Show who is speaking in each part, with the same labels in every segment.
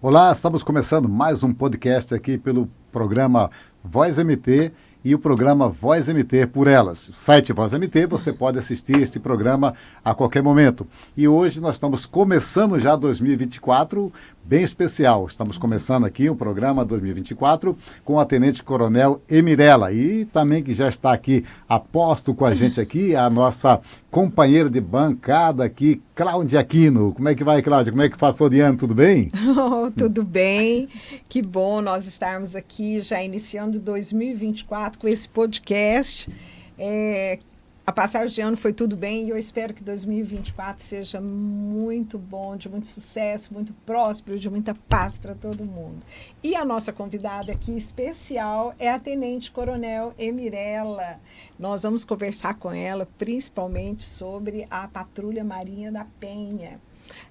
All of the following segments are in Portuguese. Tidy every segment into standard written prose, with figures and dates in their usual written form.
Speaker 1: Olá, estamos começando mais um podcast aqui pelo programa Voz MT e o programa Voz MT por Elas. O site Voz MT, você pode assistir este programa a qualquer momento. E hoje nós estamos começando já 2024, bem especial. Estamos começando aqui o programa 2024 com a Tenente Coronel Emirela e também que já está aqui aposto com a gente aqui, a nossa companheira de bancada aqui, Cláudia Aquino. Como é que vai, Cláudia? Como é que passou de ano? Tudo bem?
Speaker 2: Oh, tudo bem? Que bom nós estarmos aqui já iniciando 2024 com esse podcast. A passagem de ano foi tudo bem e eu espero que 2024 seja muito bom, de muito sucesso, muito próspero, de muita paz para todo mundo. E a nossa convidada aqui especial é a Tenente Coronel Emirela. Nós vamos conversar com ela principalmente sobre a Patrulha Marinha da Penha.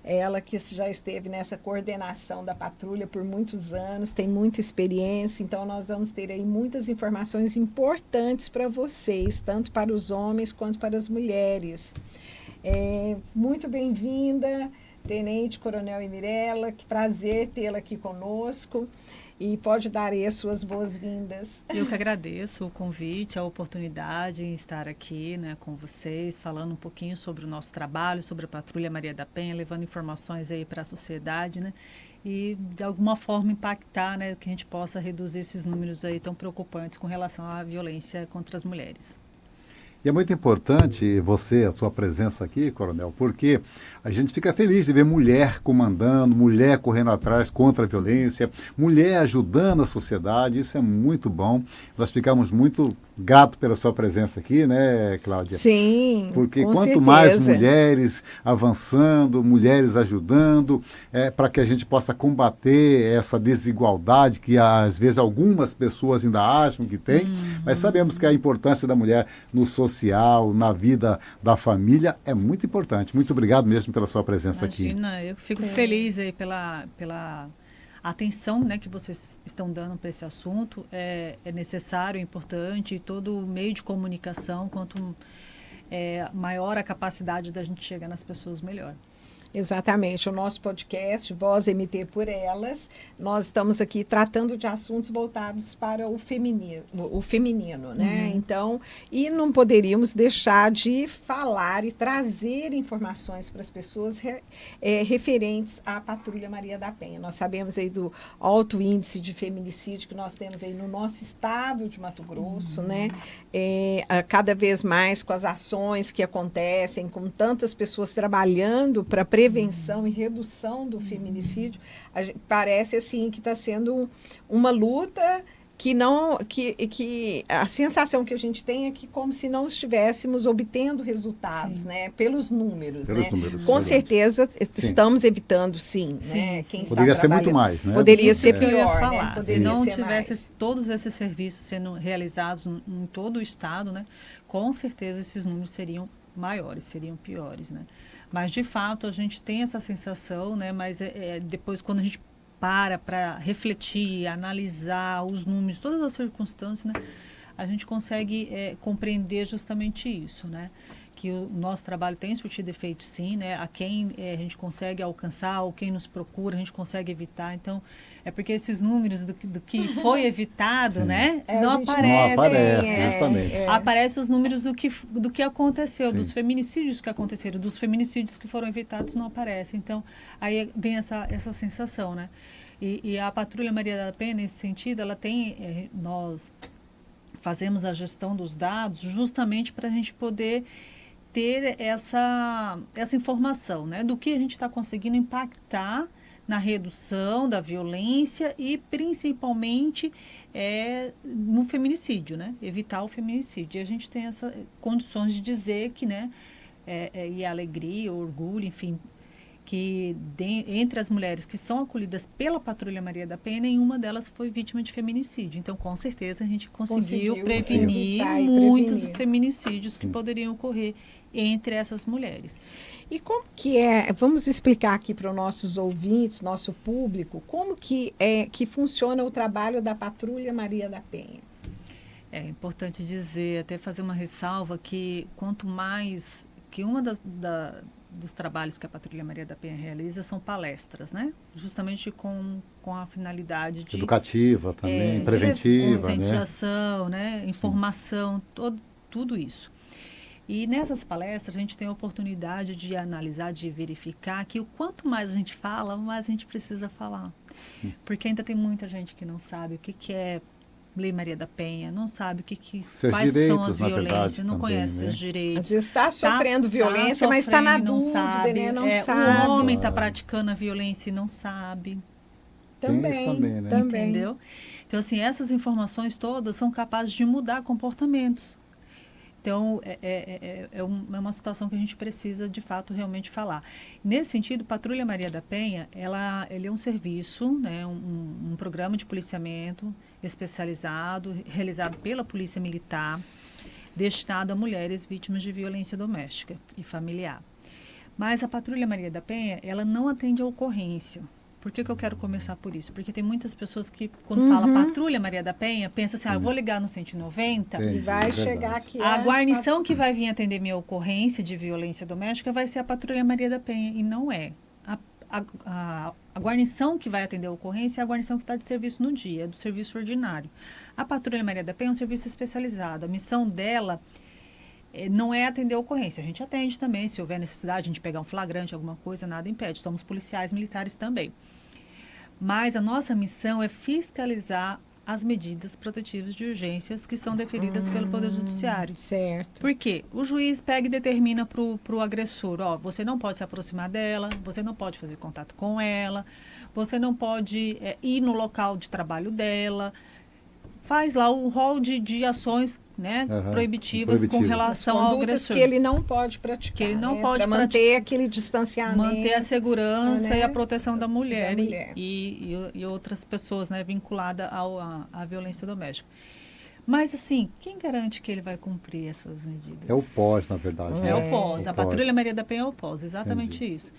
Speaker 2: Ela que já esteve nessa coordenação da patrulha por muitos anos, tem muita experiência, então nós vamos ter aí muitas informações importantes para vocês, tanto para os homens quanto para as mulheres. Muito bem-vinda, Tenente Coronel Emirela, que prazer tê-la aqui conosco. E pode dar aí as suas boas-vindas.
Speaker 3: Eu que agradeço o convite, a oportunidade em estar aqui, né, com vocês, falando um pouquinho sobre o nosso trabalho, sobre a Patrulha Maria da Penha, levando informações aí para a sociedade, né, e de alguma forma impactar, né, que a gente possa reduzir esses números aí tão preocupantes com relação à violência contra as mulheres.
Speaker 1: E é muito importante você, a sua presença aqui, Coronel, porque a gente fica feliz de ver mulher comandando, mulher correndo atrás contra a violência, mulher ajudando a sociedade, isso é muito bom. Nós ficamos muito gratos pela sua presença aqui, né, Cláudia?
Speaker 2: Sim,
Speaker 1: Porque
Speaker 2: com
Speaker 1: quanto
Speaker 2: certeza.
Speaker 1: mais mulheres avançando, mulheres ajudando, para que a gente possa combater essa desigualdade que às vezes algumas pessoas ainda acham que tem, mas sabemos que a importância da mulher no social, na vida da família é muito importante. Muito obrigado mesmo pela sua presença aqui.
Speaker 3: Imagina, eu fico feliz aí pela atenção, né, que vocês estão dando para esse assunto. É necessário, é importante, e todo meio de comunicação, quanto maior a capacidade da gente chegar nas pessoas, melhor.
Speaker 2: Exatamente, o nosso podcast Voz MT por Elas, nós estamos aqui tratando de assuntos voltados para o feminino, né? Então, e não poderíamos deixar de falar e trazer informações para as pessoas referentes à Patrulha Maria da Penha. Nós sabemos aí do alto índice de feminicídio que nós temos aí no nosso estado de Mato Grosso, né? Cada vez mais com as ações que acontecem, com tantas pessoas trabalhando para prevenção e redução do feminicídio, parece assim que está sendo uma luta que a sensação que a gente tem é que como se não estivéssemos obtendo resultados, né, pelos números,
Speaker 1: Pelos
Speaker 2: né?
Speaker 1: números,
Speaker 2: Com
Speaker 1: verdade.
Speaker 2: certeza
Speaker 1: Sim.
Speaker 2: estamos evitando, sim,
Speaker 3: Sim,
Speaker 2: né?
Speaker 3: sim.
Speaker 2: Quem está
Speaker 1: Poderia ser muito
Speaker 2: trabalhando.
Speaker 1: mais, né?
Speaker 2: Poderia
Speaker 3: Isso
Speaker 2: ser
Speaker 3: que eu ia
Speaker 2: pior,
Speaker 3: falar.
Speaker 2: né?
Speaker 3: Se
Speaker 2: Poderia
Speaker 3: não
Speaker 2: ser
Speaker 3: tivesse
Speaker 2: mais.
Speaker 3: todos esses serviços sendo realizados em todo o estado, né, com certeza esses números seriam maiores, seriam piores, né? Mas de fato a gente tem essa sensação, né? Mas depois quando a gente para refletir, analisar os números, todas as circunstâncias, né, a gente consegue compreender justamente isso, né? Que o nosso trabalho tem surtido efeito, sim, né? A quem a gente consegue alcançar, ou quem nos procura, a gente consegue evitar. Então, é porque esses números do que foi evitado, né? Não
Speaker 2: a gente
Speaker 1: Não
Speaker 3: aparecem.
Speaker 1: aparece, justamente.
Speaker 3: Aparecem os números do que aconteceu,
Speaker 1: Sim.
Speaker 3: dos feminicídios que aconteceram, dos feminicídios que foram evitados não aparecem. Então, aí vem essa sensação, né? E a Patrulha Maria da Penha, nesse sentido, ela tem, nós fazemos a gestão dos dados justamente para a gente poder ter essa informação, né, do que a gente está conseguindo impactar na redução da violência e principalmente no feminicídio, né, evitar o feminicídio. E a gente tem essas condições de dizer que, né, e a alegria, o orgulho, enfim, que entre as mulheres que são acolhidas pela Patrulha Maria da Penha, nenhuma delas foi vítima de feminicídio. Então, com certeza, a gente conseguiu prevenir muitos feminicídios que poderiam ocorrer entre essas mulheres.
Speaker 2: E como que vamos explicar aqui para os nossos ouvintes, nosso público, como que funciona o trabalho da Patrulha Maria da Penha?
Speaker 3: É importante dizer, até fazer uma ressalva, que quanto mais, que uma dos trabalhos que a Patrulha Maria da Penha realiza são palestras, né? Justamente com a finalidade de...
Speaker 1: Educativa também,
Speaker 3: de
Speaker 1: preventiva, né?
Speaker 3: conscientização, né? Informação, tudo isso. E nessas palestras a gente tem a oportunidade de analisar, de verificar que o quanto mais a gente fala, mais a gente precisa falar. Porque ainda tem muita gente que não sabe o que é Lei Maria da Penha, não sabe quais são as violências, não conhece os direitos.
Speaker 2: Às vezes está sofrendo violência, mas está na dúvida, né? Não sabe.
Speaker 3: O homem está praticando a violência e não sabe.
Speaker 2: Também,
Speaker 1: né?
Speaker 3: Entendeu? Então, assim, essas informações todas são capazes de mudar comportamentos. Então, é uma situação que a gente precisa, de fato, realmente falar. Nesse sentido, Patrulha Maria da Penha, ele é um serviço, né, um programa de policiamento especializado, realizado pela Polícia Militar, destinado a mulheres vítimas de violência doméstica e familiar. Mas a Patrulha Maria da Penha, ela não atende a ocorrência. Por que eu quero começar por isso? Porque tem muitas pessoas que, quando fala Patrulha Maria da Penha, pensam assim, eu vou ligar no 190
Speaker 2: e vai chegar aqui.
Speaker 3: A guarnição que vai vir atender minha ocorrência de violência doméstica vai ser a Patrulha Maria da Penha, e não é. A guarnição que vai atender a ocorrência é a guarnição que está de serviço no dia, é do serviço ordinário. A Patrulha Maria da Penha é um serviço especializado. A missão dela não é atender a ocorrência. A gente atende também, se houver necessidade, a gente pegar um flagrante, alguma coisa, nada impede. Somos policiais militares também. Mas a nossa missão é fiscalizar as medidas protetivas de urgências que são deferidas pelo Poder Judiciário.
Speaker 2: Certo.
Speaker 3: Por quê? O juiz pega e determina para o agressor, você não pode se aproximar dela, você não pode fazer contato com ela, você não pode ir no local de trabalho dela. Faz lá o rol de ações, né, proibitivas com relação ao agressor.
Speaker 2: Que ele não pode praticar.
Speaker 3: Que ele não pode
Speaker 2: praticar. Manter aquele distanciamento.
Speaker 3: Manter a segurança, né, e a proteção da mulher.
Speaker 2: mulher.
Speaker 3: E outras pessoas, né, vinculadas à violência doméstica. Mas, assim, quem garante que ele vai cumprir essas medidas?
Speaker 1: É o pós, na verdade.
Speaker 3: É o pós. A Patrulha Maria da Penha é o pós, exatamente isso.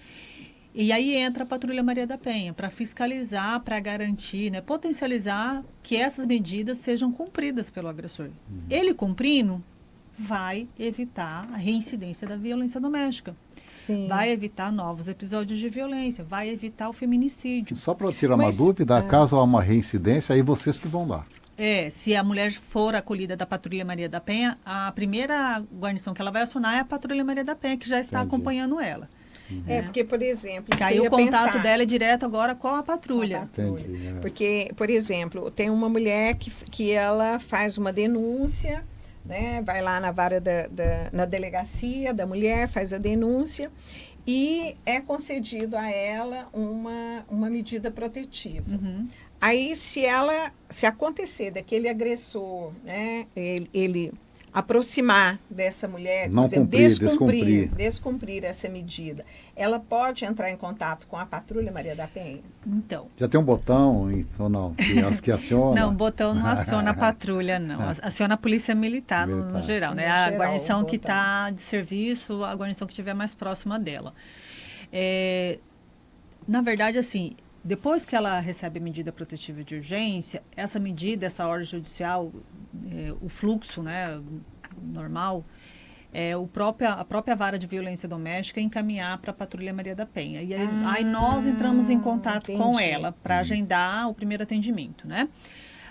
Speaker 3: E aí entra a Patrulha Maria da Penha para fiscalizar, para garantir, né, potencializar que essas medidas sejam cumpridas pelo agressor. Ele cumprindo, vai evitar a reincidência da violência doméstica.
Speaker 2: Sim.
Speaker 3: Vai evitar novos episódios de violência, vai evitar o feminicídio.
Speaker 1: Só para eu tirar uma dúvida, caso há uma reincidência, aí vocês que vão lá.
Speaker 3: Se a mulher for acolhida da Patrulha Maria da Penha, a primeira guarnição que ela vai acionar é a Patrulha Maria da Penha, que já está acompanhando ela.
Speaker 2: Porque, por exemplo...
Speaker 3: Aí o contato dela é direto agora com a patrulha.
Speaker 1: Entendi,
Speaker 2: Porque, por exemplo, tem uma mulher que ela faz uma denúncia, né? Vai lá na vara na delegacia da mulher, faz a denúncia e é concedido a ela uma medida protetiva. Aí, se acontecer daquele agressor, né? Ele aproximar dessa mulher,
Speaker 1: não
Speaker 2: por exemplo,
Speaker 1: descumprir
Speaker 2: essa medida, ela pode entrar em contato com a Patrulha Maria da Penha?
Speaker 3: Então.
Speaker 1: Já tem um botão, então não, que aciona?
Speaker 3: Não, o botão não aciona a patrulha, não. Aciona a Polícia Militar, no geral, né? A guarnição que está de serviço, a guarnição que estiver mais próxima dela. Na verdade, assim, depois que ela recebe a medida protetiva de urgência, essa medida, essa ordem judicial, o fluxo, né, normal, a própria vara de violência doméstica encaminhar para a Patrulha Maria da Penha. E aí nós entramos em contato com ela para agendar o primeiro atendimento, né?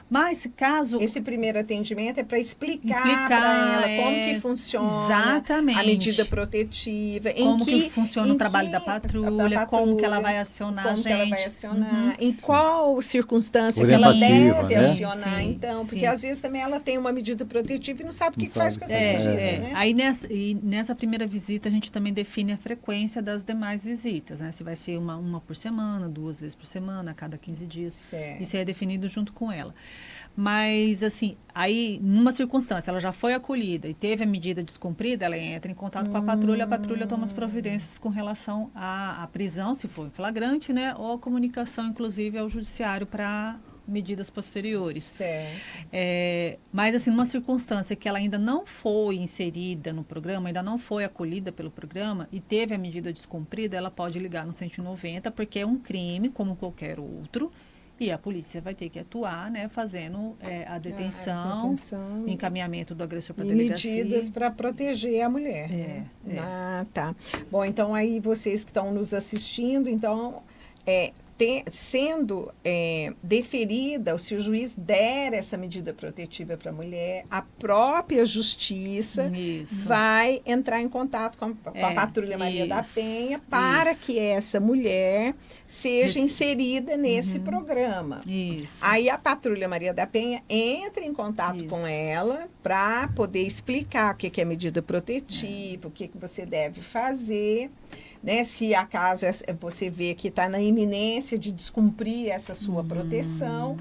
Speaker 3: Mas caso...
Speaker 2: Esse primeiro atendimento é para explicar para ela como que funciona a medida protetiva.
Speaker 3: Como que funciona o trabalho da patrulha, como que ela vai acionar a gente.
Speaker 2: Como que ela vai acionar, em qual circunstância que ela deve acionar, então. Porque às vezes também ela tem uma medida protetiva e não sabe o que faz com essa medida, né?
Speaker 3: Aí nessa primeira visita a gente também define a frequência das demais visitas, né? Se vai ser uma por semana, 2 vezes por semana, a cada 15 dias.
Speaker 2: Certo.
Speaker 3: Isso é definido junto com ela. Mas, assim, aí, numa circunstância, ela já foi acolhida e teve a medida descumprida, ela entra em contato com a patrulha toma as providências com relação à prisão, se for em flagrante, né? Ou a comunicação, inclusive, ao judiciário para medidas posteriores.
Speaker 2: Certo.
Speaker 3: Mas, assim, numa circunstância que ela ainda não foi inserida no programa, ainda não foi acolhida pelo programa e teve a medida descumprida, ela pode ligar no 190, porque é um crime, como qualquer outro, E a polícia vai ter que atuar, né, fazendo a detenção, encaminhamento do agressor para a delegacia.
Speaker 2: Medidas para proteger a mulher. Ah, tá. Bom, então aí vocês que estão nos assistindo, então, sendo deferida, ou se o juiz der essa medida protetiva para a mulher, a própria justiça vai entrar em contato com a Patrulha Maria da Penha para que essa mulher seja inserida nesse programa. Aí a Patrulha Maria da Penha entra em contato com ela para poder explicar o que é medida protetiva, o que você deve fazer. Né, se acaso você vê que está na iminência de descumprir essa sua proteção,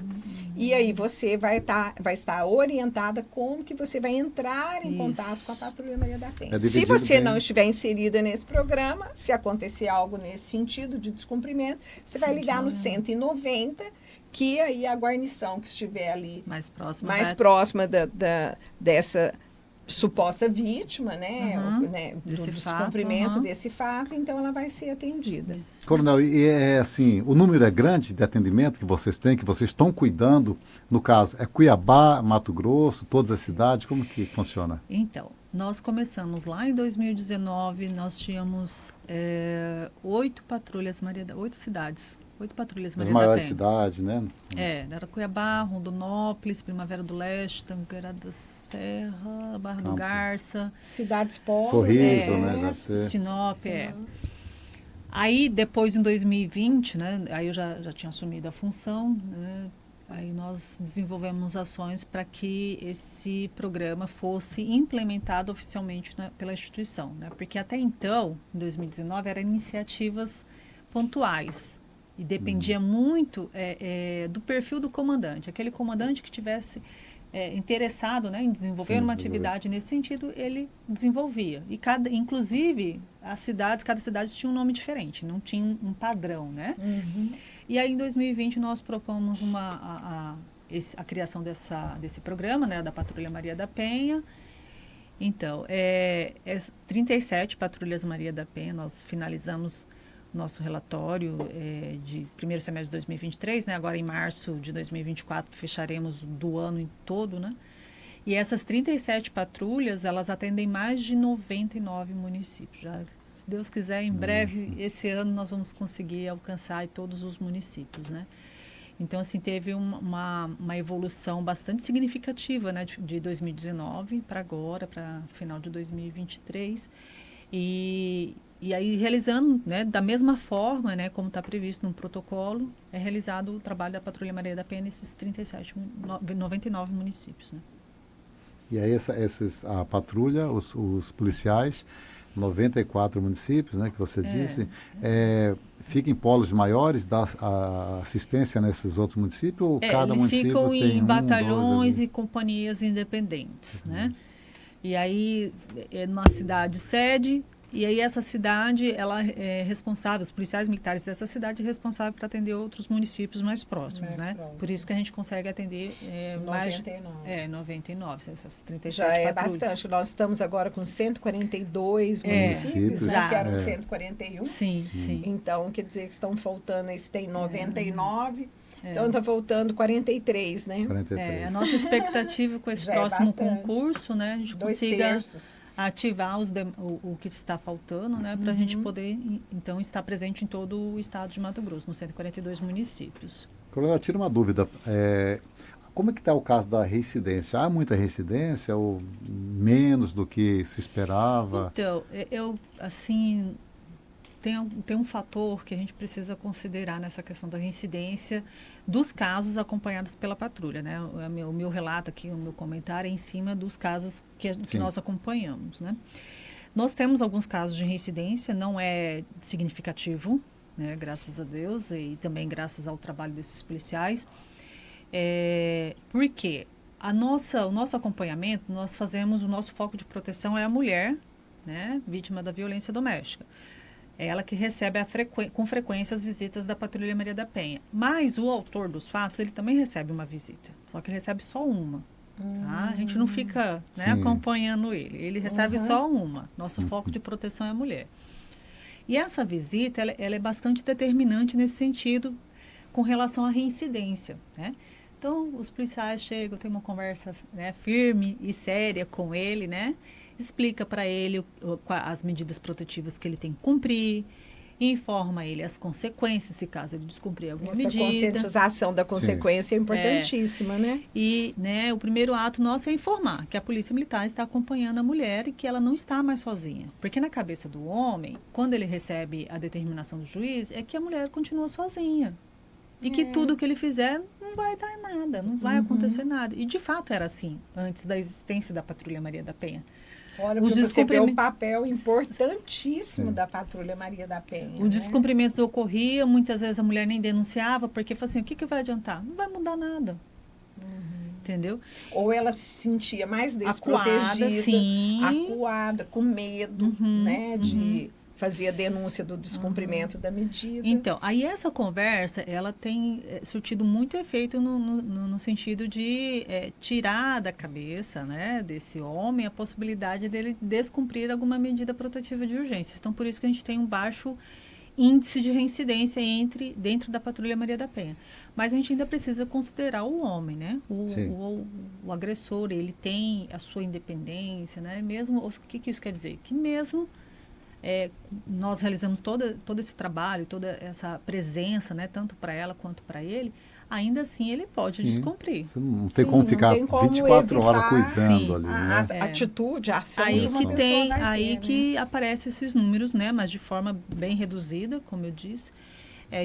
Speaker 2: e aí você vai estar orientada como que você vai entrar em contato com a Patrulha Maria da Penha. Se você não estiver inserida nesse programa, se acontecer algo nesse sentido de descumprimento, você vai ligar no 190, que aí a guarnição que estiver ali mais próxima dessa suposta vítima, do descumprimento desse fato, então ela vai ser atendida.
Speaker 1: Coronel, e assim, o número é grande de atendimento que vocês têm, que vocês estão cuidando, no caso, é Cuiabá, Mato Grosso, todas as cidades, como que funciona?
Speaker 3: Então, nós começamos lá em 2019, nós tínhamos 8 patrulhas, 8 cidades. 8 patrulhas Maria da Penha. As maiores
Speaker 1: cidades, né?
Speaker 3: Era Cuiabá, Rondonópolis, Primavera do Leste, Tanqueira da Serra, Barra do Garça.
Speaker 2: Cidades pobres.
Speaker 1: Sorriso, né?
Speaker 3: Sinop, Aí, depois, em 2020, né? Aí eu já tinha assumido a função, né? Aí nós desenvolvemos ações para que esse programa fosse implementado oficialmente pela instituição, né? Porque até então, em 2019, eram iniciativas pontuais. E dependia muito do perfil do comandante. Aquele comandante que tivesse interessado, né, em desenvolver uma atividade nesse sentido, ele desenvolvia. E inclusive, cada cidade tinha um nome diferente, não tinha um padrão, né? E aí, em 2020, nós propomos a criação desse programa, né, da Patrulha Maria da Penha. Então, 37 Patrulhas Maria da Penha, nós finalizamos nosso relatório de primeiro semestre de 2023, né? Agora em março de 2024 fecharemos do ano em todo, né? E essas 37 patrulhas, elas atendem mais de 99 municípios. Já, se Deus quiser, em breve, esse ano nós vamos conseguir alcançar todos os municípios, né? Então, assim, teve uma evolução bastante significativa, né? De 2019 para agora, para final de 2023. E aí, realizando, né, da mesma forma, né, como está previsto no protocolo, é realizado o trabalho da Patrulha Maria da Penha nesses 99 municípios. Né?
Speaker 1: E aí, a patrulha, os policiais, 94 municípios, né, que você disse, fica em polos maiores, dá assistência nesses outros municípios, ou cada município tem
Speaker 3: eles ficam em batalhões e companhias independentes, né? E aí, numa cidade sede. E aí essa cidade, ela é responsável, os policiais militares dessa cidade é responsável para atender outros municípios mais próximos, né? Por isso que a gente consegue atender 99, essas 37
Speaker 2: já é patrulhas. Bastante. Nós estamos agora com 142 municípios, né? Que eram 141.
Speaker 3: Sim.
Speaker 2: Então, quer dizer que estão faltando, esse tem 99, então está faltando 43, né?
Speaker 1: 43.
Speaker 3: A nossa expectativa com esse próximo concurso, né? A gente
Speaker 2: 2
Speaker 3: consiga
Speaker 2: terços.
Speaker 3: Ativar o que está faltando, né, para a gente poder, então, estar presente em todo o estado de Mato Grosso, nos 142 municípios.
Speaker 1: Coronel, tira uma dúvida. Como é que está o caso da reincidência? Há muita reincidência ou menos do que se esperava?
Speaker 3: Então, assim, tem um fator que a gente precisa considerar nessa questão da reincidência dos casos acompanhados pela patrulha, né? O meu relato aqui, o meu comentário é em cima dos casos que nós acompanhamos, né? Nós temos alguns casos de reincidência, não é significativo, né? Graças a Deus, e também graças ao trabalho desses policiais. Porque o nosso acompanhamento, nós fazemos, o nosso foco de proteção é a mulher, né? Vítima da violência doméstica. É ela que recebe com frequência as visitas da Patrulha Maria da Penha. Mas o autor dos fatos, ele também recebe uma visita. Só que ele recebe só uma. Tá? A gente não fica, né, acompanhando ele. Ele recebe só uma. Nosso foco de proteção é a mulher. E essa visita, ela é bastante determinante nesse sentido, com relação à reincidência, né? Então, os policiais chegam, tem uma conversa, né, firme e séria com ele, né? Explica para ele as medidas protetivas que ele tem que cumprir, informa ele as consequências, se caso ele descumprir alguma
Speaker 2: Essa
Speaker 3: medida.
Speaker 2: conscientização da consequência é importantíssima, né?
Speaker 3: E, né, o primeiro ato nosso é informar que a Polícia Militar está acompanhando a mulher e que ela não está mais sozinha. Porque na cabeça do homem, quando ele recebe a determinação do juiz, é que a mulher continua sozinha. E que tudo que ele fizer não vai dar nada, não vai acontecer nada. E de fato era assim, antes da existência da Patrulha Maria da Penha.
Speaker 2: Olha, você vê o papel importantíssimo da Patrulha Maria da Penha.
Speaker 3: Os descumprimentos ocorriam, muitas vezes a mulher nem denunciava, porque falava assim, o que vai adiantar? Não vai mudar nada. Entendeu?
Speaker 2: Ou ela se sentia mais desprotegida, acuada, com medo, né, de fazer a denúncia do descumprimento da medida.
Speaker 3: Então, aí essa conversa, ela tem surtido muito efeito no sentido de tirar da cabeça, né, desse homem a possibilidade dele descumprir alguma medida protetiva de urgência. Então, por isso que a gente tem um baixo índice de reincidência dentro da Patrulha Maria da Penha. Mas a gente ainda precisa considerar o homem, né? O agressor, ele tem a sua independência, né? Mesmo, o que isso quer dizer? Que mesmo nós realizamos todo esse trabalho, toda essa presença, né? Tanto para ela quanto para ele, ainda assim ele pode descumprir.
Speaker 1: Você não tem como ficar 24 horas cuidando ali, né?
Speaker 2: A atitude, a ação
Speaker 3: aí
Speaker 2: que uma pessoa vai ter,
Speaker 3: que aparecem esses números, né? Mas de forma bem reduzida, como eu disse,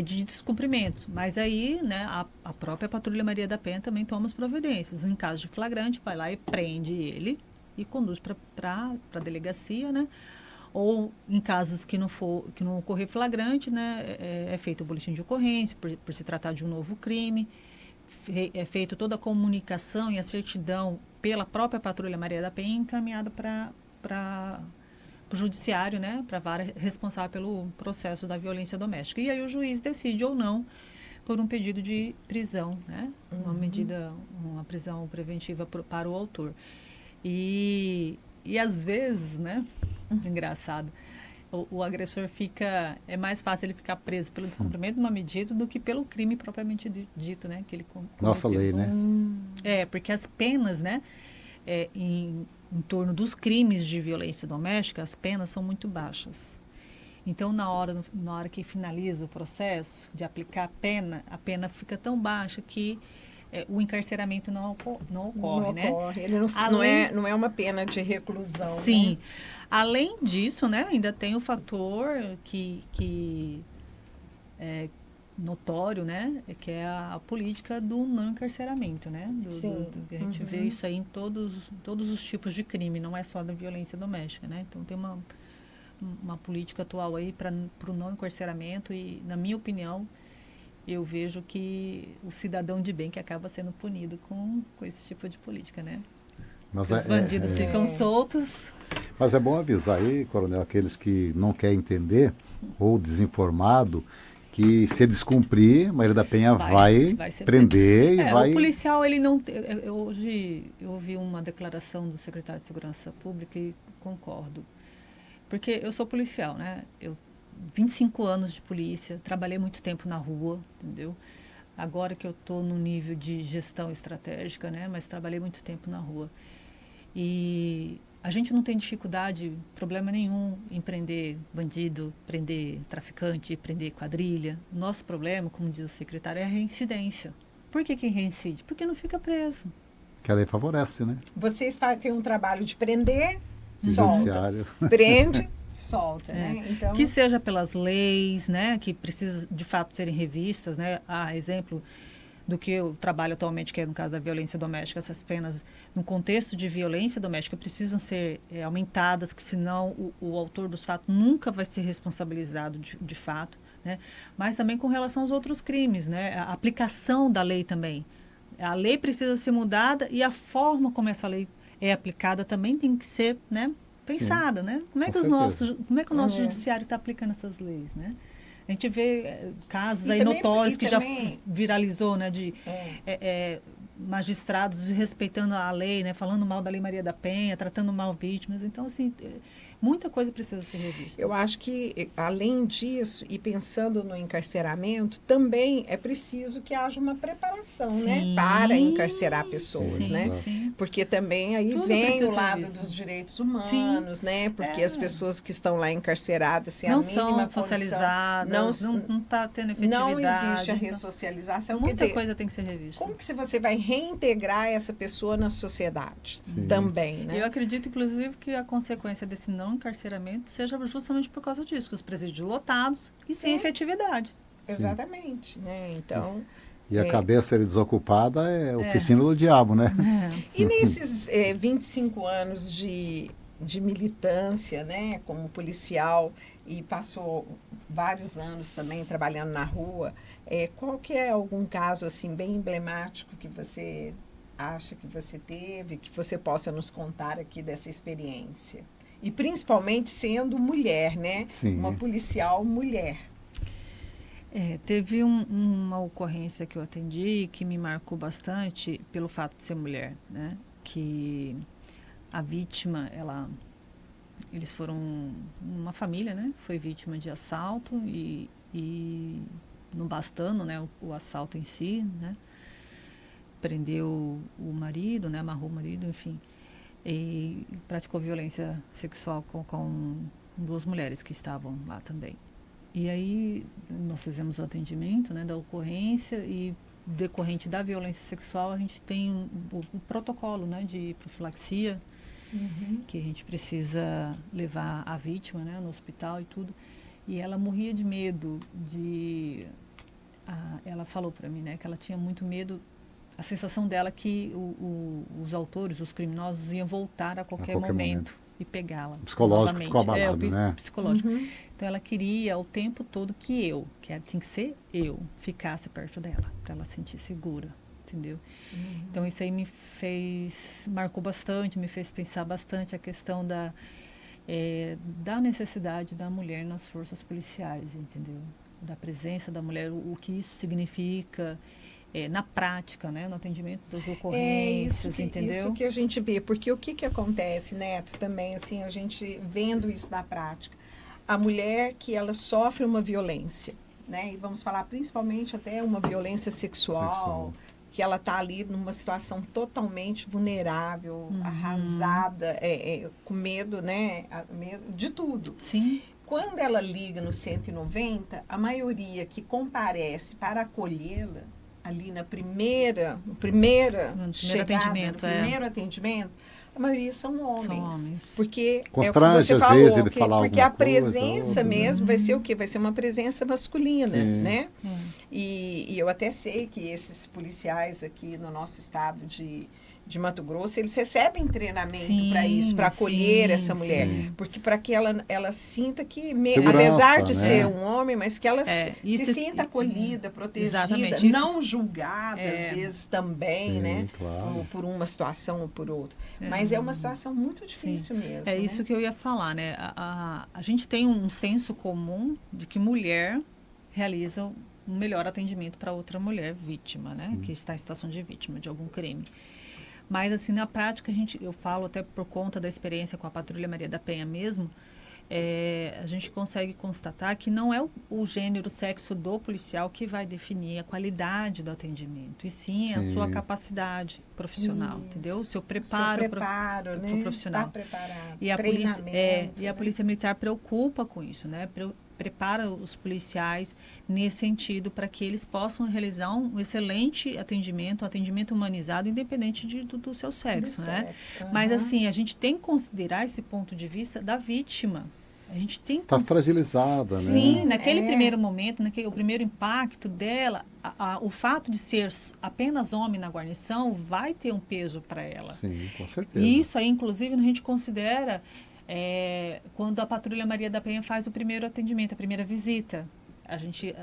Speaker 3: de descumprimentos. Mas aí, né, a própria Patrulha Maria da Penha também toma as providências. Em caso de flagrante, vai lá e prende ele e conduz para a delegacia, né? Ou em casos que não ocorrer flagrante, né, é feito o boletim de ocorrência, por se tratar de um novo crime, é feito toda a comunicação e a certidão pela própria Patrulha Maria da Penha encaminhada para o judiciário, né, para a vara responsável pelo processo da violência doméstica. E aí o juiz decide ou não por um pedido de prisão, né, uma prisão preventiva para o autor. E às vezes, né, engraçado, o agressor é mais fácil ele ficar preso pelo descumprimento de uma medida do que pelo crime propriamente dito, né, que ele cometeu.
Speaker 1: Nossa lei, né?
Speaker 3: Porque as penas, né, em torno dos crimes de violência doméstica, as penas são muito baixas. Então, na hora que finaliza o processo de aplicar a pena fica tão baixa que o encarceramento não ocorre, né?
Speaker 2: Ele não é uma pena de reclusão.
Speaker 3: Sim.
Speaker 2: Né?
Speaker 3: Além disso, né, ainda tem o fator que é notório, né, que é a política do não encarceramento, né? A gente vê isso aí em todos os tipos de crime, não é só da violência doméstica, né? Então tem uma política atual aí para o não encarceramento e, na minha opinião, eu vejo que o cidadão de bem que acaba sendo punido com esse tipo de política, né?
Speaker 1: Mas
Speaker 3: os bandidos ficam soltos.
Speaker 1: Mas é bom avisar aí, coronel, aqueles que não querem entender ou desinformado, que se descumprir, Maria da Penha vai prender e vai...
Speaker 3: O policial, ele não... Hoje eu ouvi uma declaração do secretário de Segurança Pública e concordo. Porque eu sou policial, né? 25 anos de polícia, trabalhei muito tempo na rua, entendeu? Agora que eu estou no nível de gestão estratégica, né? Mas trabalhei muito tempo na rua. E a gente não tem dificuldade, problema nenhum em prender bandido, prender traficante, prender quadrilha. Nosso problema, como diz o secretário, é a reincidência. Por que reincide? Porque não fica preso.
Speaker 1: Que a lei favorece, né?
Speaker 2: Vocês têm um trabalho de prender, solta. Prende, solta, né? Então...
Speaker 3: Que seja pelas leis, né? Que precisam, de fato, serem revistas, né? Exemplo do que eu trabalho atualmente, que é no caso da violência doméstica, essas penas, no contexto de violência doméstica, precisam ser aumentadas, que senão o autor dos fatos nunca vai ser responsabilizado de fato, né? Mas também com relação aos outros crimes, né? A aplicação da lei também. A lei precisa ser mudada e a forma como essa lei é aplicada também tem que ser, né, pensada,
Speaker 1: Sim,
Speaker 3: né? Como é que o nosso judiciário está aplicando essas leis, né? A gente vê casos aí notórios que já viralizou, né, de magistrados desrespeitando a lei, né, falando mal da Lei Maria da Penha, tratando mal vítimas. Então, assim, muita coisa precisa ser revista.
Speaker 2: Eu acho que, além disso, e pensando no encarceramento, também é preciso que haja uma preparação, né? Para encarcerar pessoas, né?
Speaker 3: Sim.
Speaker 2: Porque também aí
Speaker 3: Tudo
Speaker 2: vem
Speaker 3: precisa
Speaker 2: o
Speaker 3: ser
Speaker 2: lado
Speaker 3: visto.
Speaker 2: dos direitos humanos, né? Porque as pessoas que estão lá encarceradas, sem a
Speaker 3: Não
Speaker 2: mínima
Speaker 3: são socializadas, não está tendo efetividade.
Speaker 2: não existe a
Speaker 3: então,
Speaker 2: ressocialização.
Speaker 3: muita
Speaker 2: Quer dizer,
Speaker 3: coisa tem que ser revista.
Speaker 2: como que você vai reintegrar essa pessoa na sociedade também, né?
Speaker 3: Eu acredito, inclusive, que a consequência desse não encarceramento seja justamente por causa disso, que os presídios lotados e sem efetividade.
Speaker 2: Exatamente, né? Então...
Speaker 1: E a cabeça desocupada é oficina do diabo, né?
Speaker 2: E nesses 25 anos de militância, né, como policial, e passou vários anos também trabalhando na rua, qual que é algum caso assim bem emblemático que você acha que você teve, que você possa nos contar aqui dessa experiência? E principalmente sendo mulher, né?
Speaker 1: Sim.
Speaker 2: Uma policial mulher.
Speaker 3: Teve uma ocorrência que eu atendi que me marcou bastante pelo fato de ser mulher, né? Que a vítima, eles foram uma família, né? Foi vítima de assalto e não bastando, né? O assalto em si, né? Prendeu o marido, né? Amarrou o marido, enfim, e praticou violência sexual com duas mulheres que estavam lá também. E aí nós fizemos o atendimento, né, da ocorrência e decorrente da violência sexual a gente tem o protocolo, né, de profilaxia, que a gente precisa levar a vítima, né, no hospital e tudo. E ela morria de medo ela falou para mim, né, que ela tinha muito medo, a sensação dela que os autores, os criminosos iam voltar a qualquer momento e pegá-la.
Speaker 1: O psicológico
Speaker 3: novamente.
Speaker 1: ficou abalado, né?
Speaker 3: Psicológico. Então ela queria o tempo todo que tinha que ser eu, ficasse perto dela, para ela se sentir segura, entendeu? Então isso aí marcou bastante, me fez pensar bastante a questão da necessidade da mulher nas forças policiais, entendeu? Da presença da mulher, o que isso significa na prática, né, no atendimento das ocorrências, entendeu?
Speaker 2: Isso que a gente vê, porque o que acontece, Neto, também, assim, a gente vendo isso na prática, a mulher que ela sofre uma violência, né, e vamos falar principalmente até uma violência sexual. Que ela está ali numa situação totalmente vulnerável, arrasada, com medo, né, medo de tudo.
Speaker 3: Sim.
Speaker 2: Quando ela liga no 190, a maioria que comparece para acolhê-la, ali no primeiro atendimento, a maioria são homens. Porque
Speaker 1: constrange,
Speaker 2: você
Speaker 1: às
Speaker 2: falou,
Speaker 1: vezes, ele falar
Speaker 2: porque
Speaker 1: alguma
Speaker 2: a presença
Speaker 1: coisa,
Speaker 2: mesmo vai ser o quê? Vai ser uma presença masculina, né? E eu até sei que esses policiais aqui no nosso estado de Mato Grosso, eles recebem treinamento para isso, para acolher essa mulher. Porque para que ela sinta que, apesar de ser um homem, mas que ela se sinta acolhida, protegida, não julgada, às vezes também, né?
Speaker 1: Claro.
Speaker 2: Por uma situação ou por outra. Mas é uma situação muito difícil mesmo.
Speaker 3: É isso que eu ia falar, né? A gente tem um senso comum de que mulher realiza um melhor atendimento para outra mulher vítima, né? Que está em situação de vítima de algum crime. Mas, assim, na prática, eu falo até por conta da experiência com a Patrulha Maria da Penha mesmo, a gente consegue constatar que não é o gênero, o sexo do policial que vai definir a qualidade do atendimento, e sim a sua capacidade profissional, entendeu? O seu preparo,
Speaker 2: né?
Speaker 3: profissional.
Speaker 2: Está preparado.
Speaker 3: E a polícia militar preocupa com isso, né? Prepara os policiais nesse sentido para que eles possam realizar um excelente atendimento, um atendimento humanizado, independente do seu sexo, né? Mas, assim, a gente tem que considerar esse ponto de vista da vítima. A gente tem que...
Speaker 1: Está fragilizada, né?
Speaker 3: Sim, naquele primeiro momento, o primeiro impacto dela, o fato de ser apenas homem na guarnição vai ter um peso para ela.
Speaker 1: Sim, com certeza.
Speaker 3: E isso aí, inclusive, a gente considera quando a Patrulha Maria da Penha faz o primeiro atendimento, a primeira visita. A gente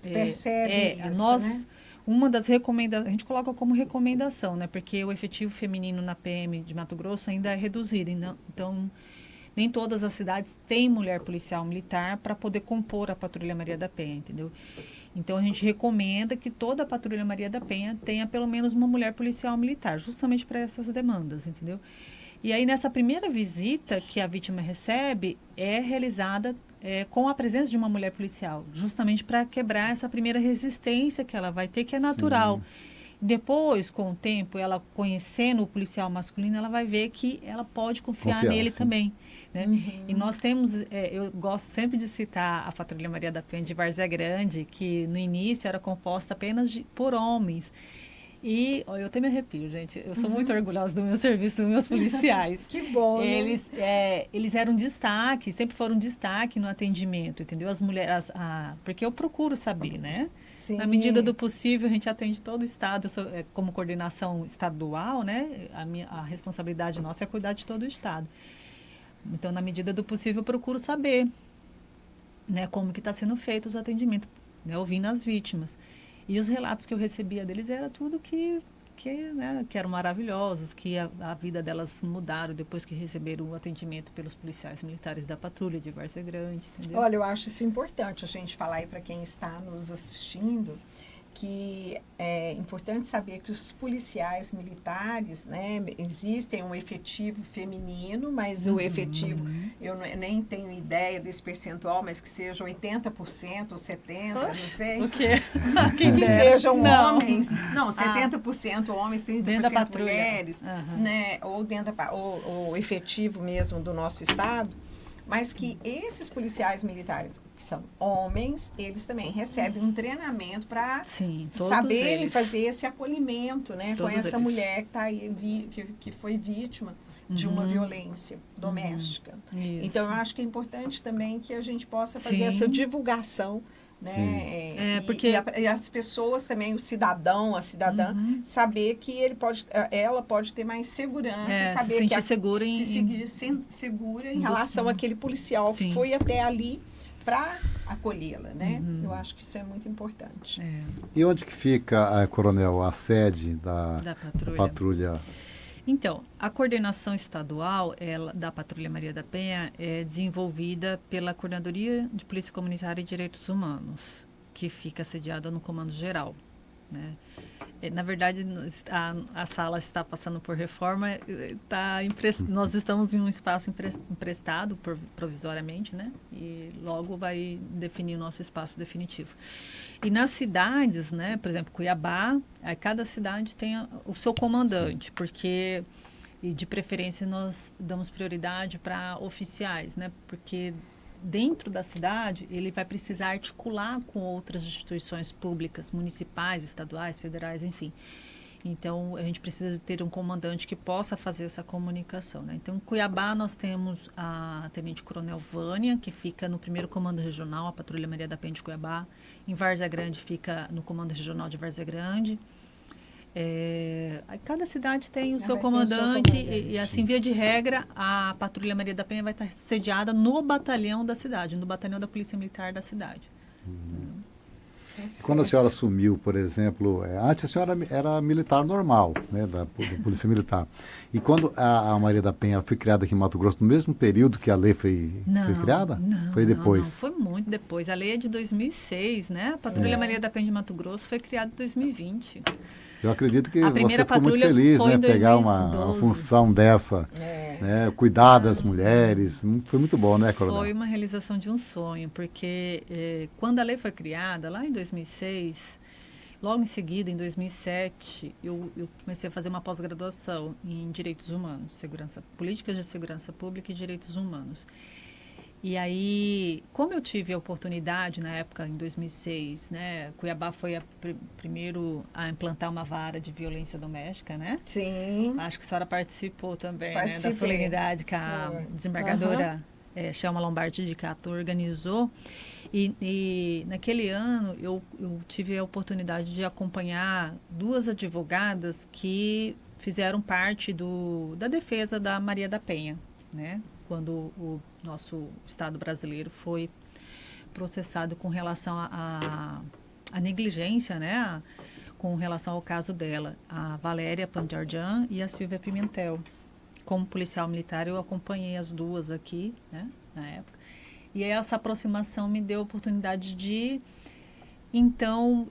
Speaker 2: percebe isso, né?
Speaker 3: Uma das recomendações, a gente coloca como recomendação, né? Porque o efetivo feminino na PM de Mato Grosso ainda é reduzido. Então, nem todas as cidades têm mulher policial militar para poder compor a Patrulha Maria da Penha, entendeu? Então, a gente recomenda que toda a Patrulha Maria da Penha tenha pelo menos uma mulher policial militar, justamente para essas demandas, entendeu? E aí, nessa primeira visita que a vítima recebe, é realizada com a presença de uma mulher policial, justamente para quebrar essa primeira resistência que ela vai ter, que é natural. Depois, com o tempo, ela conhecendo o policial masculino, ela vai ver que ela pode confiar nele também. Né? E nós temos, eu gosto sempre de citar a Patrulha Maria da Penha de Várzea Grande, que no início era composta apenas por homens. E olha, eu até me arrepio, gente. Eu sou muito orgulhosa do meu serviço, dos meus policiais.
Speaker 2: Que bom,
Speaker 3: Eles eram destaque, sempre foram destaque no atendimento, entendeu? As mulheres, porque eu procuro saber, né?
Speaker 2: Sim.
Speaker 3: Na medida do possível, a gente atende todo o estado. Eu sou, como coordenação estadual, né? A responsabilidade nossa é cuidar de todo o estado. Então, na medida do possível, eu procuro saber, né? Como que está sendo feito os atendimentos, né? Ouvindo as vítimas. E os relatos que eu recebia deles era tudo que eram maravilhosos, que a vida delas mudaram depois que receberam o atendimento pelos policiais militares da patrulha de Várzea Grande, entendeu?
Speaker 2: Olha, eu acho isso importante a gente falar aí para quem está nos assistindo, que é importante saber que os policiais militares, né, existem um efetivo feminino, mas o efetivo, eu nem tenho ideia desse percentual, mas que seja 80% ou 70%, não sei.
Speaker 3: O quê?
Speaker 2: Que sejam homens. Não, 70% homens, 30%
Speaker 3: da
Speaker 2: mulheres, né, ou dentro o efetivo mesmo do nosso estado. Mas que esses policiais militares, que são homens, eles também recebem um treinamento para saberem fazer esse acolhimento, né, com essa mulher que tá aí, que foi vítima de uma violência doméstica. Então, eu acho que é importante também que a gente possa fazer essa divulgação, né?
Speaker 3: Porque
Speaker 2: e as pessoas também, o cidadão, a cidadã, saber que ela pode ter mais segurança, saber
Speaker 3: se
Speaker 2: que
Speaker 3: sentir
Speaker 2: segura em relação àquele policial que foi até ali para acolhê-la, né? Eu acho que isso é muito importante.
Speaker 1: E onde que fica, Coronel, a sede da patrulha?
Speaker 3: Então, a coordenação estadual da Patrulha Maria da Penha é desenvolvida pela Coordenadoria de Polícia Comunitária e Direitos Humanos, que fica sediada no Comando Geral, né? Na verdade, a sala está passando por reforma, nós estamos em um espaço emprestado provisoriamente, né? E logo vai definir o nosso espaço definitivo. E nas cidades, né? Por exemplo, Cuiabá, cada cidade tem o seu comandante, porque, e de preferência, nós damos prioridade para oficiais, né? Porque dentro da cidade, ele vai precisar articular com outras instituições públicas, municipais, estaduais, federais, enfim. Então, a gente precisa ter um comandante que possa fazer essa comunicação, né? Então, em Cuiabá, nós temos a Tenente Coronel Vânia, que fica no 1º Comando Regional, a Patrulha Maria da Penha de Cuiabá. Em Várzea Grande, fica no Comando Regional de Várzea Grande. Cada cidade tem o seu comandante e, assim, via de regra, a Patrulha Maria da Penha vai estar sediada no batalhão da cidade, no batalhão da Polícia Militar da cidade.
Speaker 1: Quando a senhora assumiu, por exemplo, antes a senhora era militar normal, né, da Polícia Militar. E quando a Maria da Penha foi criada aqui em Mato Grosso, no mesmo período que a lei foi criada? Foi depois?
Speaker 3: Não, foi muito depois. A lei é de 2006, né? A Patrulha Maria da Penha de Mato Grosso foi criada em 2020.
Speaker 1: Eu acredito que você ficou muito feliz, né, pegar uma função dessa, né, cuidar das mulheres. Foi muito bom, né, Coronel?
Speaker 3: Foi uma realização de um sonho, porque quando a lei foi criada, lá em 2006, logo em seguida, em 2007, eu comecei a fazer uma pós-graduação em Direitos Humanos, Políticas de Segurança Pública e Direitos Humanos. E aí, como eu tive a oportunidade, na época, em 2006, né, Cuiabá foi primeiro a implantar uma vara de violência doméstica, né?
Speaker 2: Sim.
Speaker 3: Acho que a senhora participou também, né, da solenidade que a desembargadora Chelma Lombardi de Cato organizou. E naquele ano, eu tive a oportunidade de acompanhar 2 advogadas que fizeram parte da defesa da Maria da Penha, né? Quando o nosso Estado brasileiro foi processado com relação à negligência, né? Com relação ao caso dela, a Valéria Pandjarjan e a Silvia Pimentel. Como policial militar, eu acompanhei as 2 aqui, né? Na época. E essa aproximação me deu a oportunidade de, então,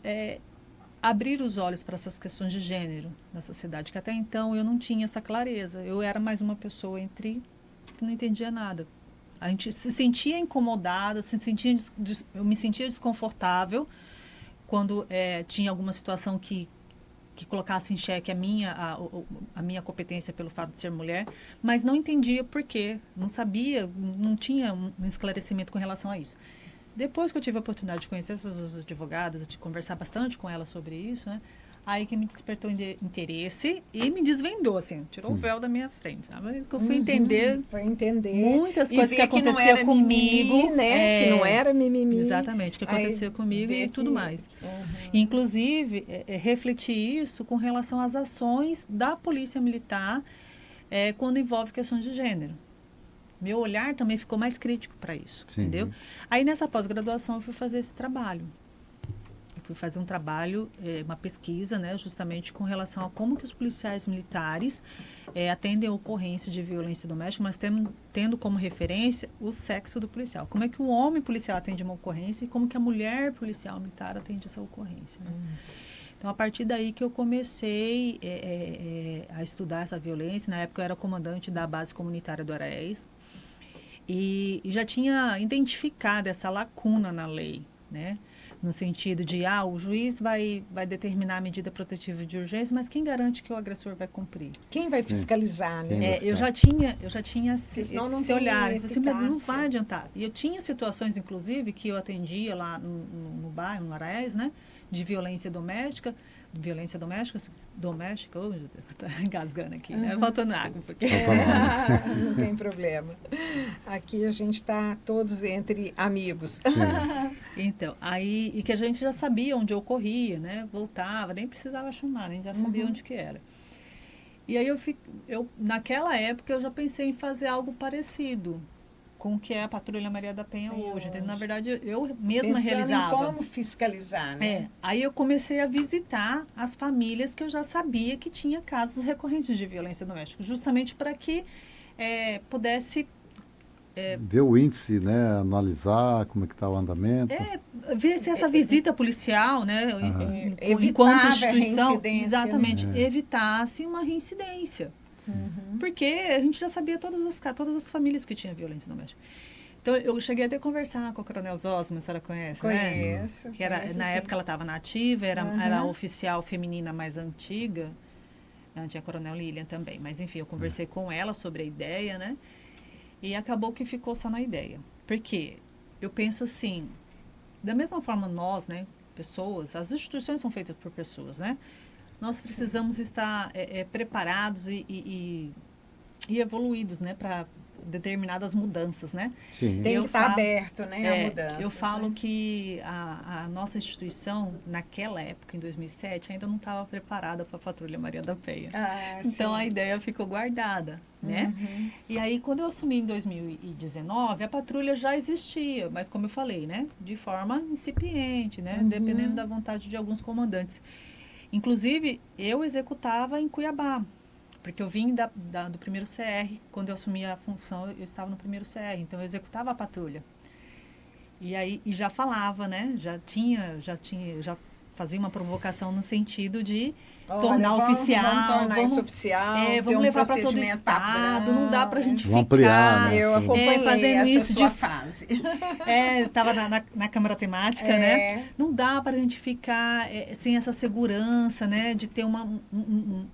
Speaker 3: abrir os olhos para essas questões de gênero na sociedade, que até então eu não tinha essa clareza. Eu era mais uma pessoa que não entendia nada. A gente se sentia incomodada, eu me sentia desconfortável quando tinha alguma situação que colocasse em xeque a minha competência pelo fato de ser mulher, mas não entendia por quê, não sabia, não tinha um esclarecimento com relação a isso. Depois que eu tive a oportunidade de conhecer essas advogadas, de conversar bastante com elas sobre isso, né? Aí que me despertou interesse e me desvendou, assim, tirou o véu da minha frente. Sabe? Eu fui entender muitas coisas que aconteciam comigo.
Speaker 2: Mimimi, né? Que não era mimimi.
Speaker 3: Exatamente, que aconteceu comigo e tudo mais. Inclusive, refletir isso com relação às ações da Polícia Militar quando envolve questões de gênero. Meu olhar também ficou mais crítico para isso, entendeu? Aí, nessa pós-graduação, eu fui fazer esse trabalho. Fui fazer um trabalho, uma pesquisa, né, justamente com relação a como que os policiais militares atendem a ocorrência de violência doméstica, mas tendo como referência o sexo do policial. Como é que o homem policial atende uma ocorrência e como que a mulher policial militar atende essa ocorrência. Né? Então, a partir daí que eu comecei a estudar essa violência. Na época, eu era comandante da base comunitária do Araés e já tinha identificado essa lacuna na lei, né? No sentido de, o juiz vai determinar a medida protetiva de urgência, mas quem garante que o agressor vai cumprir?
Speaker 2: Quem vai fiscalizar, né?
Speaker 3: Eu já tinha esse olhar, assim, mas não vai adiantar. E eu tinha situações, inclusive, que eu atendia lá no bairro, no Araés, né, de violência doméstica, tá engasgando aqui, né? Faltando água, porque...
Speaker 2: Não tem problema. Aqui a gente está todos entre amigos.
Speaker 3: Então, aí, e que a gente já sabia onde ocorria, né? Voltava, nem precisava chamar, nem já sabia onde que era. E aí naquela época eu já pensei em fazer algo parecido com o que é a Patrulha Maria da Penha hoje. Então, na verdade, eu mesma realizava.
Speaker 2: Em como fiscalizar, né?
Speaker 3: Aí eu comecei a visitar as famílias que eu já sabia que tinha casos recorrentes de violência doméstica, justamente para que pudesse...
Speaker 1: ver o índice, né? Analisar como é que está o andamento.
Speaker 3: Ver se essa visita policial, né? Enquanto instituição, exatamente, né? Evitasse uma reincidência. Porque a gente já sabia todas as famílias que tinham violência doméstica. Então, eu cheguei até a conversar com a Coronel Zosma, a senhora conhece,
Speaker 2: Conheço.
Speaker 3: Que era, na época ela estava na ativa, era a oficial feminina mais antiga, tinha a Coronel Lilian também. Mas, enfim, eu conversei com ela sobre a ideia, né? E acabou que ficou só na ideia. Porque eu penso assim, da mesma forma nós, né, pessoas, as instituições são feitas por pessoas, né? Nós precisamos estar preparados e evoluídos, né, para determinadas mudanças, né?
Speaker 2: Sim. Tem que estar aberto, né, a mudanças.
Speaker 3: Eu falo que a nossa instituição, naquela época, em 2007, ainda não estava preparada para a Patrulha Maria da Penha. Então, a ideia ficou guardada, né? E aí, quando eu assumi em 2019, a patrulha já existia, mas como eu falei, né, de forma incipiente, né, dependendo da vontade de alguns comandantes. Inclusive, eu executava em Cuiabá, porque eu vim do primeiro CR, quando eu assumi a função, eu estava no primeiro CR, então eu executava a patrulha. E aí, já falava, né, já fazia uma provocação no sentido de tornar oficial.
Speaker 2: Vamos tornar isso oficial.
Speaker 3: Vamos levar para todo o estado. Não dá para a gente ficar
Speaker 1: ampliar, né?
Speaker 2: Eu acompanhei
Speaker 3: fazendo
Speaker 2: essa
Speaker 3: isso
Speaker 2: sua fase.
Speaker 3: Estava na Câmara Temática, né? Não dá para a gente ficar sem essa segurança, né? De ter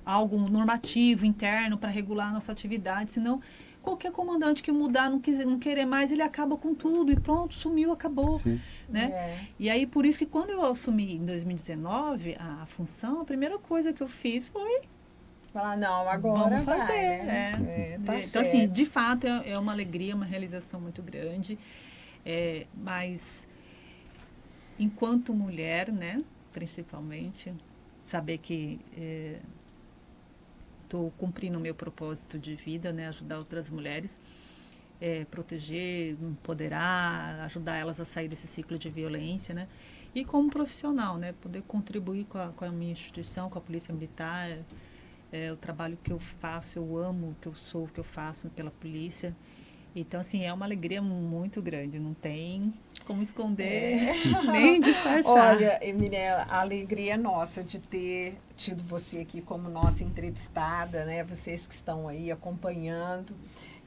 Speaker 3: algo normativo interno para regular a nossa atividade, senão qualquer comandante que mudar, não querer mais, ele acaba com tudo e pronto, sumiu, acabou.
Speaker 1: Sim.
Speaker 3: Né? E aí, por isso que quando eu assumi em 2019 a função, a primeira coisa que eu fiz foi
Speaker 2: falar, não, agora
Speaker 3: vamos fazer.
Speaker 2: Tá
Speaker 3: então,
Speaker 2: certo.
Speaker 3: assim, de fato, é uma alegria, uma realização muito grande. Mas, enquanto mulher, né, principalmente, saber que estou cumprindo o meu propósito de vida, né, ajudar outras mulheres, proteger, empoderar, ajudar elas a sair desse ciclo de violência, né? E como profissional, né, poder contribuir com a minha instituição, com a Polícia Militar, o trabalho que eu faço, eu amo o que eu sou, o que eu faço pela polícia. Então, assim, é uma alegria muito grande, não tem como esconder, nem disfarçar.
Speaker 2: Olha, Emília, a alegria é nossa de ter tido você aqui como nossa entrevistada, né? Vocês que estão aí acompanhando.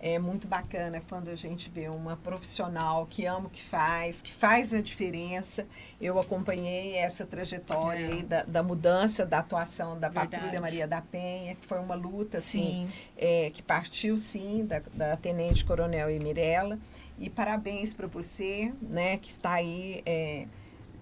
Speaker 2: É muito bacana quando a gente vê uma profissional que ama o que faz a diferença. Eu acompanhei essa trajetória aí da mudança da atuação da Patrulha Maria da Penha, que foi uma luta assim, que partiu sim da Tenente Coronel Emirella. E parabéns para você, né, que está aí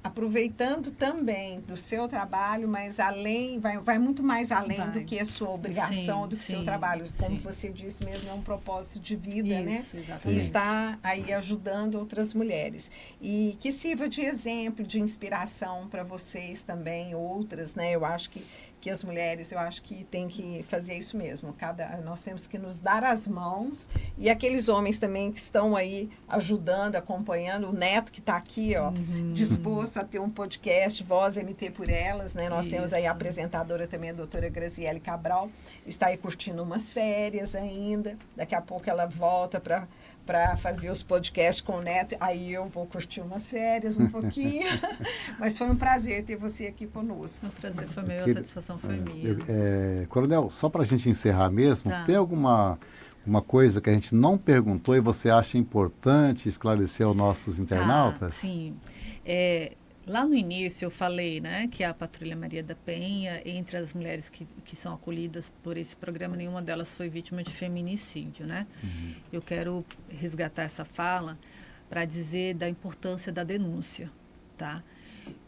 Speaker 2: aproveitando também do seu trabalho, mas além, vai muito mais além do que a sua obrigação, do que o seu trabalho. Como você disse mesmo, é um propósito de vida,
Speaker 3: isso,
Speaker 2: né?
Speaker 3: Exatamente.
Speaker 2: E está aí ajudando outras mulheres. E que sirva de exemplo, de inspiração para vocês também, outras, né? Eu acho que as mulheres, eu acho que tem que fazer isso mesmo. Nós temos que nos dar as mãos, e aqueles homens também que estão aí ajudando, acompanhando, o Neto que está aqui, ó, disposto a ter um podcast, Voz MT por Elas, né? Nós temos aí a apresentadora também, a doutora Graziele Cabral, está aí curtindo umas férias ainda, daqui a pouco ela volta para fazer os podcasts com o Neto, aí eu vou curtir umas férias um pouquinho, mas foi um prazer ter você aqui conosco.
Speaker 3: Um prazer foi meu, a satisfação foi minha.
Speaker 1: Coronel, só para a gente encerrar mesmo, tem alguma coisa que a gente não perguntou e você acha importante esclarecer aos nossos internautas?
Speaker 3: Sim. Lá no início eu falei, né, que a Patrulha Maria da Penha, entre as mulheres que são acolhidas por esse programa, nenhuma delas foi vítima de feminicídio, né? Eu quero resgatar essa fala para dizer da importância da denúncia, tá?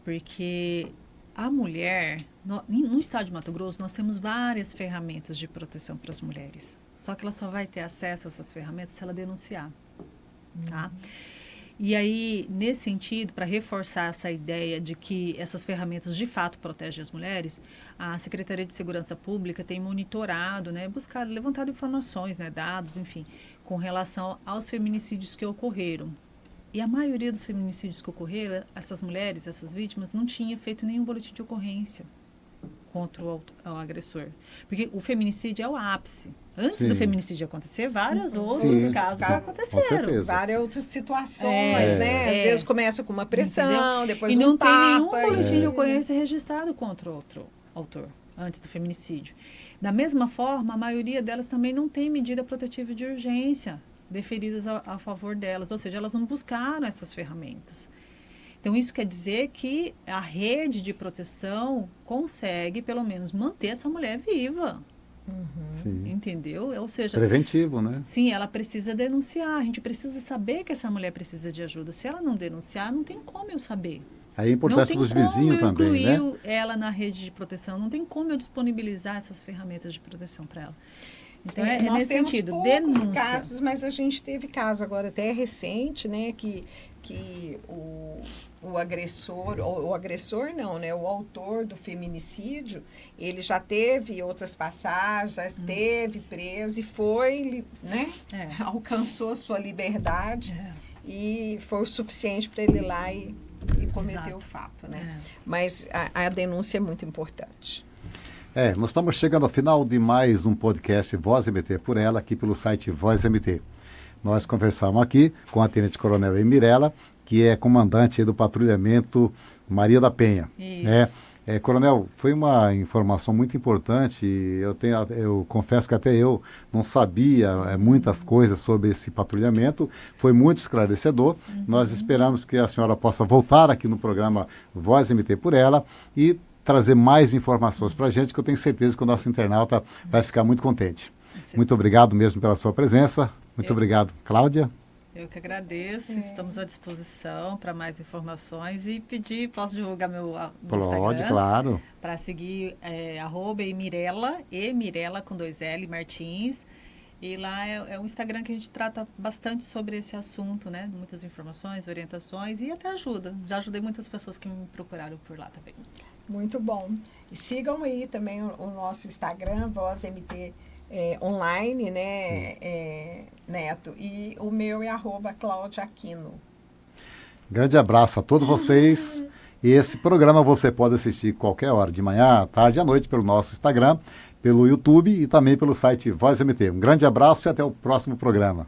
Speaker 3: Porque a mulher, no estado de Mato Grosso, nós temos várias ferramentas de proteção para as mulheres. Só que ela só vai ter acesso a essas ferramentas se ela denunciar, tá? E aí, nesse sentido, para reforçar essa ideia de que essas ferramentas de fato protegem as mulheres, a Secretaria de Segurança Pública tem monitorado, né, buscado, levantado informações, né, dados, enfim, com relação aos feminicídios que ocorreram. E a maioria dos feminicídios que ocorreram, essas mulheres, essas vítimas, não tinha feito nenhum boletim de ocorrência contra o agressor. Porque o feminicídio é o ápice. Antes do feminicídio acontecer, vários outros casos já aconteceram.
Speaker 2: Várias outras situações, né? Às vezes começa com uma pressão, entendeu? Depois
Speaker 3: e não tem nenhum
Speaker 2: tapa,
Speaker 3: boletim de ocorrência registrado contra outro autor, antes do feminicídio. Da mesma forma, a maioria delas também não tem medida protetiva de urgência deferidas a favor delas, ou seja, elas não buscaram essas ferramentas. Então, isso quer dizer que a rede de proteção consegue, pelo menos, manter essa mulher viva. Entendeu? Ou seja...
Speaker 1: Preventivo, né?
Speaker 3: Sim, ela precisa denunciar. A gente precisa saber que essa mulher precisa de ajuda. Se ela não denunciar, não tem como eu saber.
Speaker 1: Aí a importância dos vizinhos também, né?
Speaker 3: Não tem como eu incluir ela na rede de proteção. Não tem como eu disponibilizar essas ferramentas de proteção para ela. Então,
Speaker 2: nós
Speaker 3: nesse
Speaker 2: temos
Speaker 3: sentido,
Speaker 2: poucos
Speaker 3: denúncia.
Speaker 2: casos, mas a gente teve caso agora até recente, né, que o agressor, o agressor não, né, o autor do feminicídio, ele já teve outras passagens, já esteve preso e foi, né, alcançou sua liberdade e foi o suficiente para ele ir lá e cometer o fato, né? Mas a denúncia é muito importante.
Speaker 1: Nós estamos chegando ao final de mais um podcast Voz MT por Ela, aqui pelo site Voz MT. Nós conversamos aqui com a Tenente Coronel Emirella, que é comandante do patrulhamento Maria da Penha. Coronel, foi uma informação muito importante. Eu confesso que até eu não sabia muitas coisas sobre esse patrulhamento. Foi muito esclarecedor. Nós esperamos que a senhora possa voltar aqui no programa Voz MT por Ela e trazer mais informações para a gente, que eu tenho certeza que o nosso internauta vai ficar muito contente. Muito obrigado mesmo pela sua presença. Muito obrigado. Cláudia?
Speaker 3: Eu que agradeço. Estamos à disposição para mais informações e pedir, posso divulgar meu Instagram?
Speaker 1: Pode, claro.
Speaker 3: Para seguir, @Emirella, Emirella com 2L, Martins. E lá é um Instagram que a gente trata bastante sobre esse assunto, né? Muitas informações, orientações e até ajuda. Já ajudei muitas pessoas que me procuraram por lá também.
Speaker 2: Muito bom. E sigam aí também o nosso Instagram, Voz MT online, né, Neto? E o meu é @ClaudiaAquino.
Speaker 1: Grande abraço a todos vocês. E esse programa você pode assistir qualquer hora, de manhã, à tarde, à noite, pelo nosso Instagram, pelo YouTube e também pelo site Voz MT. Um grande abraço e até o próximo programa.